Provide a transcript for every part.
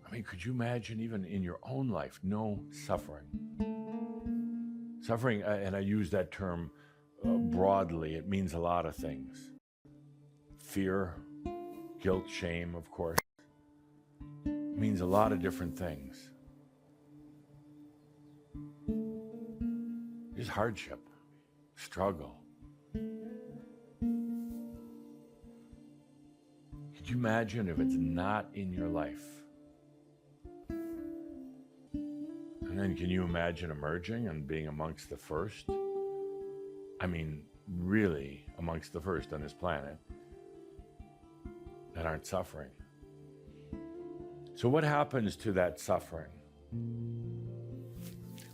I mean, could you imagine even in your own life, no suffering? Suffering, and I use that term broadly, it means a lot of things. Fear, guilt, shame, of course, means a lot of different things. There's hardship, struggle. Could you imagine if it's not in your life? And then can you imagine emerging and being amongst the first? I mean, really amongst the first on this planet that aren't suffering. So what happens to that suffering?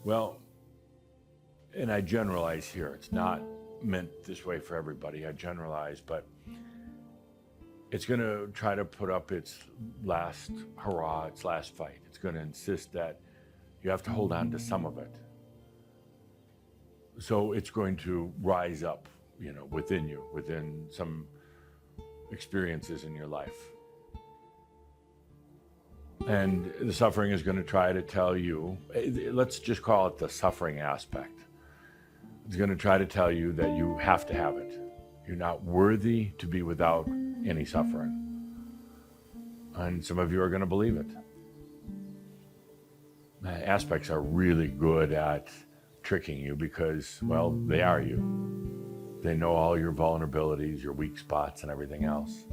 Well, and I generalize here. It's not meant this way for everybody. I generalize, but it's going to try to put up its last hurrah, its last fight. It's going to insist that you have to hold on to some of it. So it's going to rise up, within you, within some experiences in your life. And the suffering is going to try to tell you, let's just call it the suffering aspect. It's going to try to tell you that you have to have it. You're not worthy to be without any suffering. And some of you are going to believe it. Aspects are really good at tricking you because, well, they are you. They know all your vulnerabilities, your weak spots, and everything else.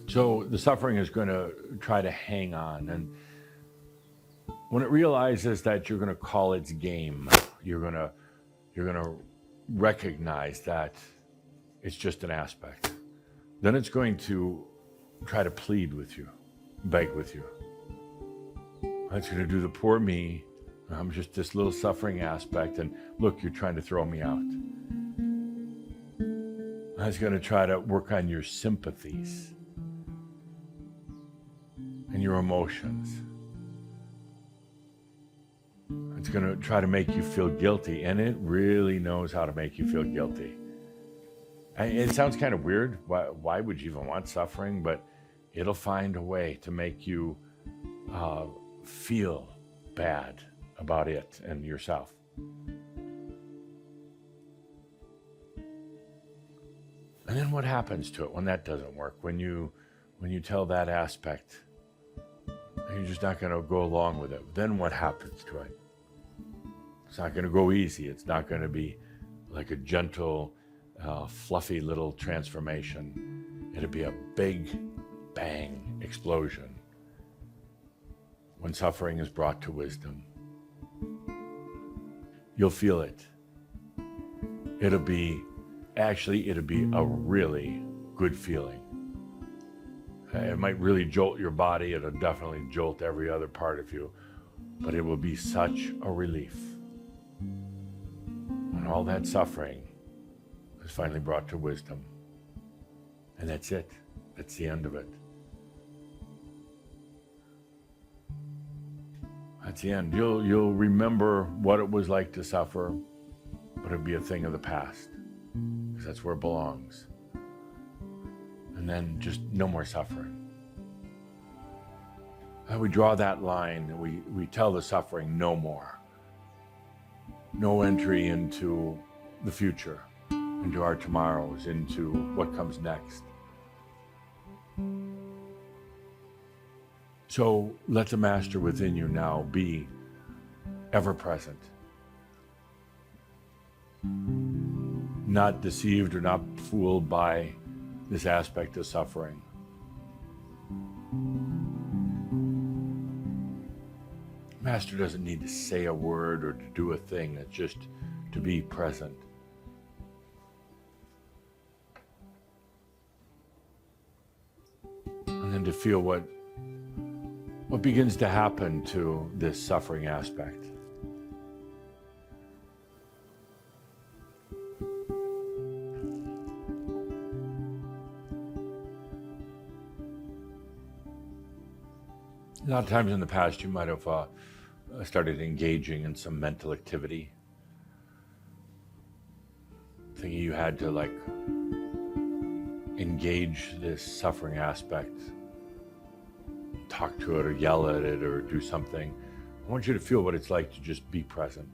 So the suffering is going to try to hang on. And when it realizes that you're going to call its game, you're going to recognize that it's just an aspect. Then it's going to try to plead with you, beg with you. It's going to do the poor me. I'm just this little suffering aspect, and look, you're trying to throw me out. It's going to try to work on your sympathies and your emotions. It's going to try to make you feel guilty, and it really knows how to make you feel guilty. It sounds kind of weird. Why would you even want suffering? But it'll find a way to make you feel bad about it and yourself. And then what happens to it when that doesn't work? When you tell that aspect, you're just not going to go along with it. Then what happens to it? It's not going to go easy. It's not going to be like a gentle, fluffy little transformation. It'll be a big bang explosion when suffering is brought to wisdom. You'll feel it. It'll be a really good feeling. It might really jolt your body. It'll definitely jolt every other part of you, but it will be such a relief when all that suffering is finally brought to wisdom. And that's it. That's the end of it. That's the end. You'll remember what it was like to suffer, but it'll be a thing of the past, because that's where it belongs. And then just no more suffering. And we draw that line, and we tell the suffering no more. No entry into the future, into our tomorrows, into what comes next. So let the master within you now be ever present. Not deceived or not fooled by this aspect of suffering. Master doesn't need to say a word or to do a thing. It's just to be present. And then to feel what begins to happen to this suffering aspect. A lot of times in the past, you might have started engaging in some mental activity, thinking you had to engage this suffering aspect talk to it or yell at it or do something. I want you to feel what it's like to just be present.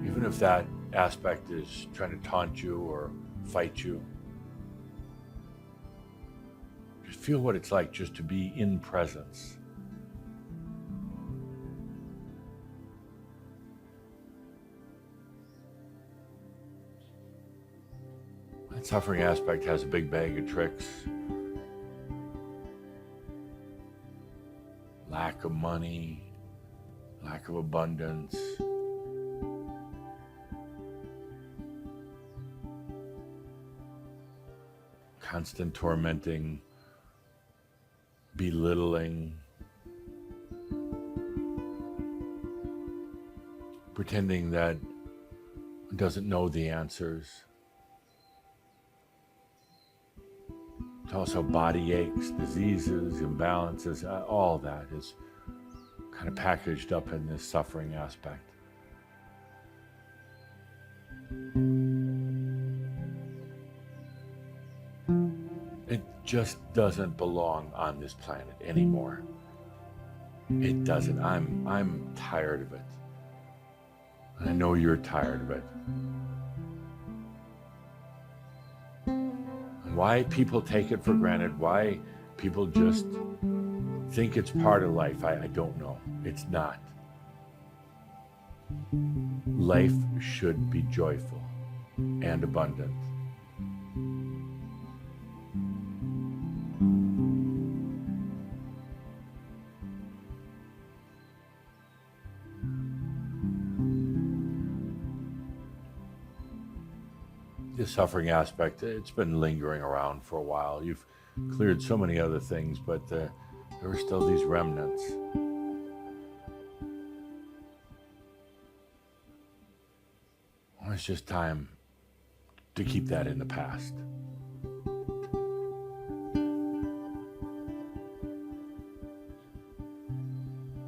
Even if that aspect is trying to taunt you or fight you, just feel what it's like just to be in presence. That suffering aspect has a big bag of tricks. Lack of money, lack of abundance, constant tormenting, belittling, pretending that it doesn't know the answers. It's also body aches, diseases, imbalances, all that is kind of packaged up in this suffering aspect. It just doesn't belong on this planet anymore. It doesn't. I'm tired of it. And I know you're tired of it. Why people take it for granted, why people just think it's part of life, I don't know. It's not. Life should be joyful and abundant. The suffering aspect, it's been lingering around for a while. You've cleared so many other things, but there are still these remnants. It's just time to keep that in the past.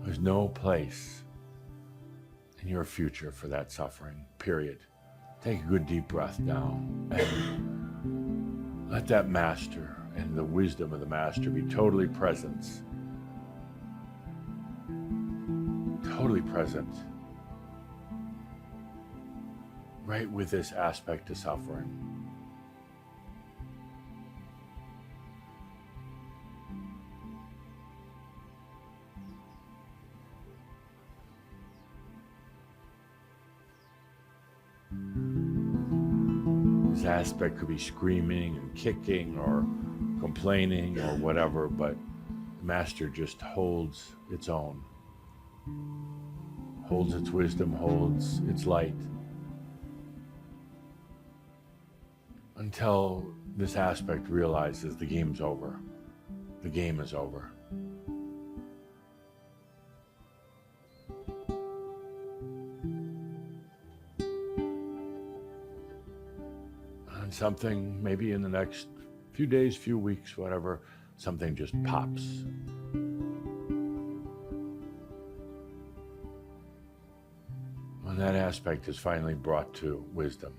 There's no place in your future for that suffering, period. Take a good deep breath now and let that master and the wisdom of the master be totally present. Totally present. Right with this aspect of suffering. This aspect could be screaming and kicking or complaining or whatever, but the master just holds its own. Holds its wisdom, holds its light. Until this aspect realizes the game's over. The game is over. And something, maybe in the next few days, few weeks, whatever, something just pops. When that aspect is finally brought to wisdom.